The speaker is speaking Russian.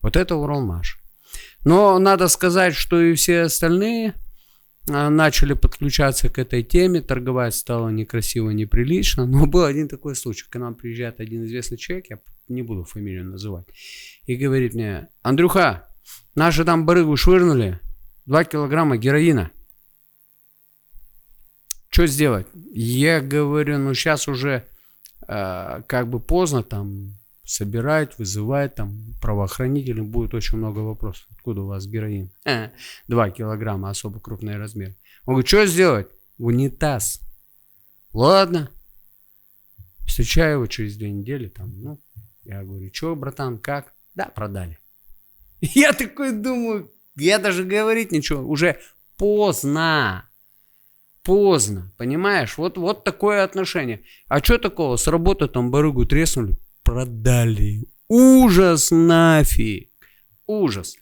Вот это Уралмаш. Но надо сказать, что и все остальные начали подключаться к этой теме, торговать стало некрасиво, неприлично. Но был один такой случай, к нам приезжает один известный человек, я не буду фамилию называть, и говорит мне: Андрюха, наши там барыгу швырнули, 2 килограмма героина. Что сделать? Я говорю, ну сейчас уже как бы поздно, там собирать, вызывать, там правоохранители, будет очень много вопросов. Откуда у вас героин? 2 килограмма, особо крупный размер. Он говорит, что сделать? В унитаз. Ладно. Встречаю его через 2 недели. Там, я говорю, что, братан, как? Да, продали. Я такой думаю, я даже говорить ничего. Уже поздно. Поздно, понимаешь? Вот такое отношение. А что такого? С работы там барыгу треснули, продали. Ужас нафиг. Ужас.